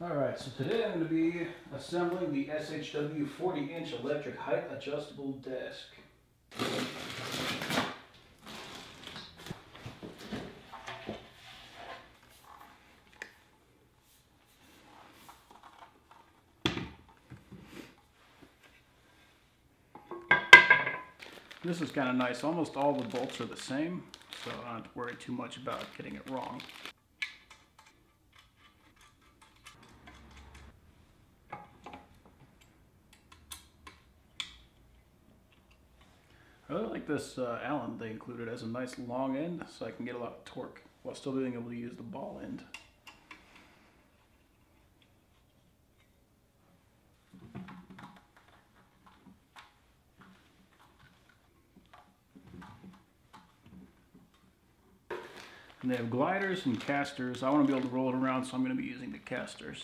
Alright, so today I'm going to be assembling the SHW 40-inch electric height adjustable desk. This is kind of nice. Almost all the bolts are the same, so I don't have to worry too much about getting it wrong. I really like this Allen they included as a nice long end, so I can get a lot of torque while still being able to use the ball end. And they have gliders and casters. I want to be able to roll it around, so I'm going to be using the casters.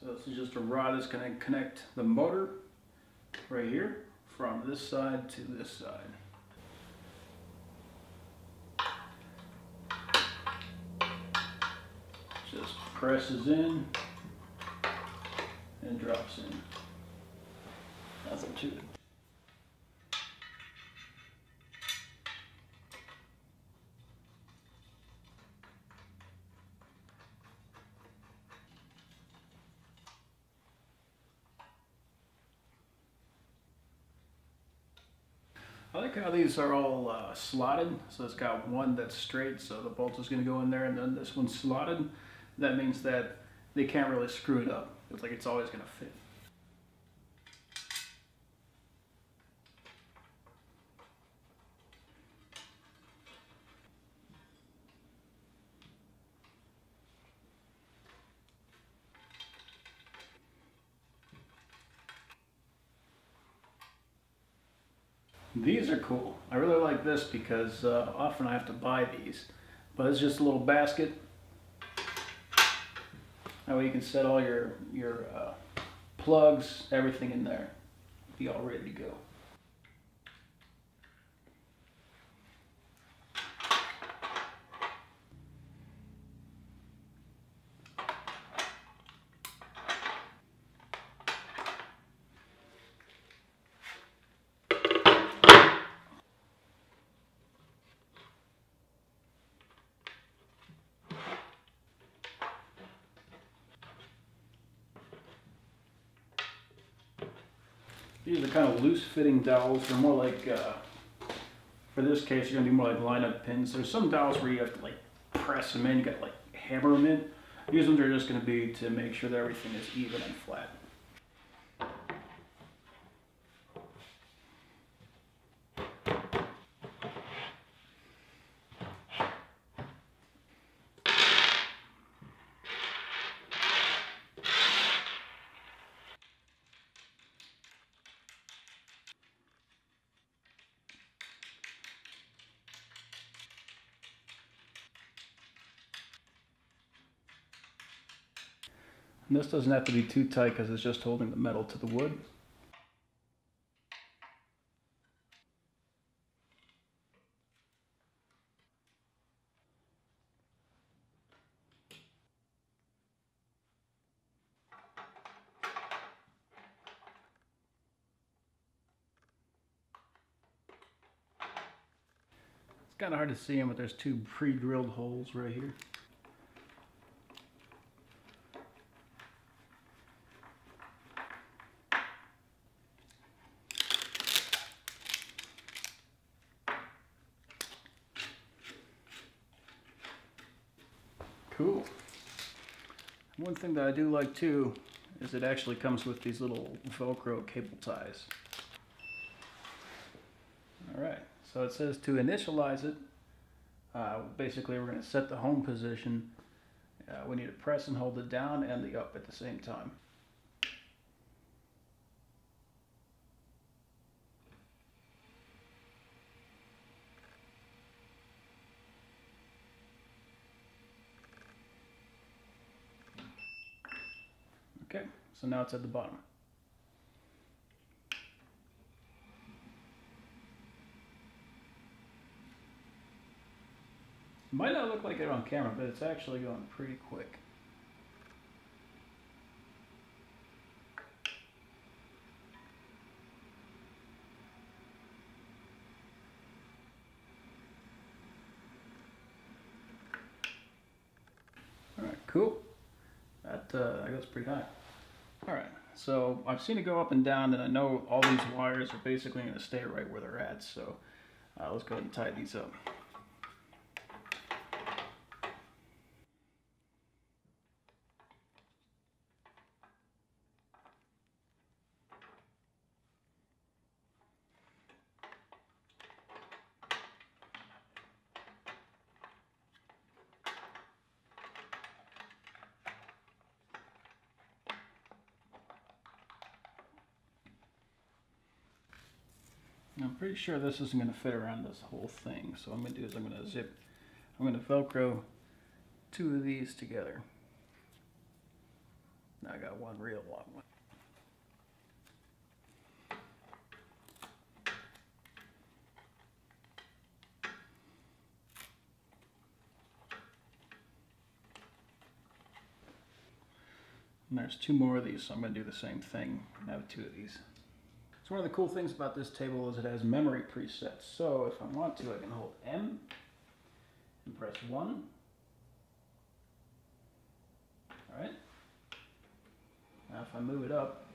So this is just a rod that's going to connect the motor right here from this side to this side. Just presses in and drops in. Nothing to it. I like how these are all slotted, so it's got one that's straight, so the bolt is going to go in there, and then this one's slotted. That means that they can't really screw it up. It's like it's always going to fit. These are cool. I really like this because often I have to buy these, but it's just a little basket. That way you can set all your plugs, everything in there. Be all ready to go. These are kind of loose fitting dowels. They're more like, for this case, you're going to do more like lineup pins. There's some dowels where you have to like press them in, you got to like hammer them in. These ones are just going to be to make sure that everything is even and flat. And this doesn't have to be too tight because it's just holding the metal to the wood. It's kind of hard to see them, but there's two pre-drilled holes right here. Cool. One thing that I do like too is it actually comes with these little Velcro cable ties. Alright, so it says to initialize it, basically we're going to set the home position. We need to press and hold it down and the up at the same time. Okay, so now it's at the bottom. It might not look like it on camera, but it's actually going pretty quick. Alright, cool. That goes pretty high. Alright, so I've seen it go up and down, and I know all these wires are basically going to stay right where they're at, so let's go ahead and tie these up. I'm pretty sure this isn't going to fit around this whole thing, so what I'm going to do is I'm going to Velcro two of these together. Now I got one real long one. And there's two more of these, so I'm going to do the same thing and have two of these. So one of the cool things about this table is it has memory presets. So if I want to, I can hold M and press 1. Alright. Now if I move it up,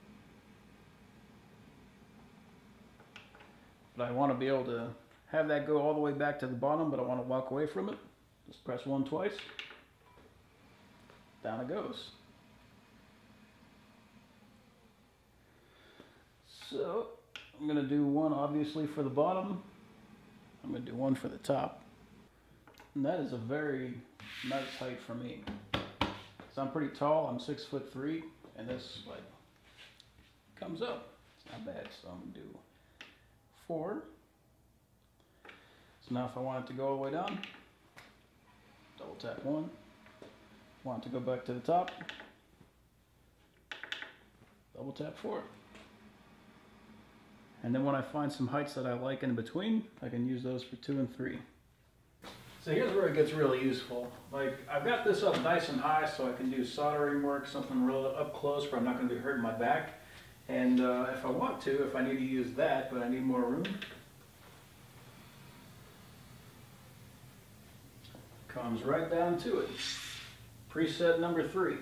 but I want to be able to have that go all the way back to the bottom, but I want to walk away from it, just press 1 twice. Down it goes. So I'm going to do one obviously for the bottom. I'm going to do one for the top. And that is a very nice height for me. So I'm pretty tall. I'm 6'3", and this like comes up. It's not bad. So I'm going to do 4. So now if I want it to go all the way down, double tap 1. Want it to go back to the top, double tap 4. And then when I find some heights that I like in between, I can use those for 2 and 3. So here's where it gets really useful. Like, I've got this up nice and high so I can do soldering work, something real up close where I'm not going to be hurting my back. And if I want to, if I need to use that, but I need more room, comes right down to it. Preset number 3.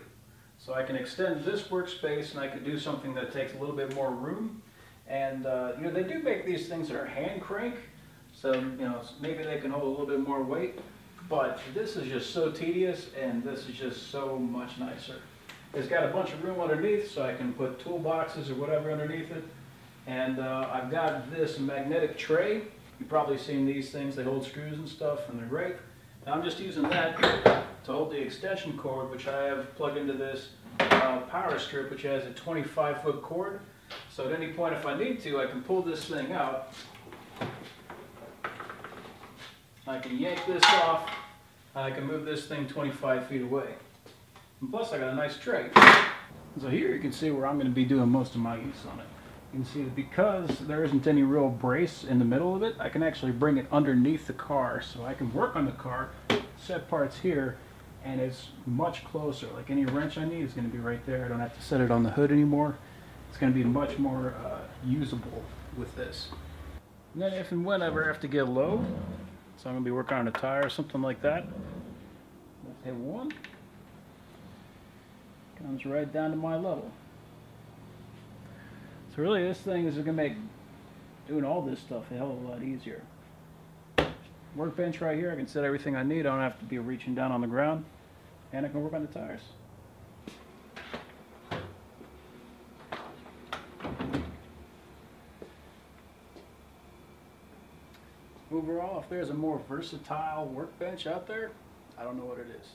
So I can extend this workspace and I can do something that takes a little bit more room. And you know, they do make these things that are hand crank, so you know, maybe they can hold a little bit more weight, but this is just so tedious, and this is just so much nicer. It's got a bunch of room underneath, so I can put toolboxes or whatever underneath it. And I've got this magnetic tray. You've probably seen these things. They hold screws and stuff, and they're great. And I'm just using that to hold the extension cord, which I have plugged into this power strip, which has a 25-foot cord. So at any point, if I need to, I can pull this thing out. I can yank this off, and I can move this thing 25 feet away. And plus, I got a nice tray. So here you can see where I'm going to be doing most of my use on it. You can see that because there isn't any real brace in the middle of it, I can actually bring it underneath the car. So I can work on the car, set parts here, and it's much closer. Like any wrench I need is going to be right there. I don't have to set it on the hood anymore. It's going to be much more usable with this. And then if and whenever I have to get low, so I'm going to be working on a tire or something like that, let's hit 1. Comes right down to my level. So really this thing is going to make doing all this stuff a hell of a lot easier. Workbench right here, I can set everything I need. I don't have to be reaching down on the ground. and I can work on the tires. Overall, if there's a more versatile workbench out there, I don't know what it is.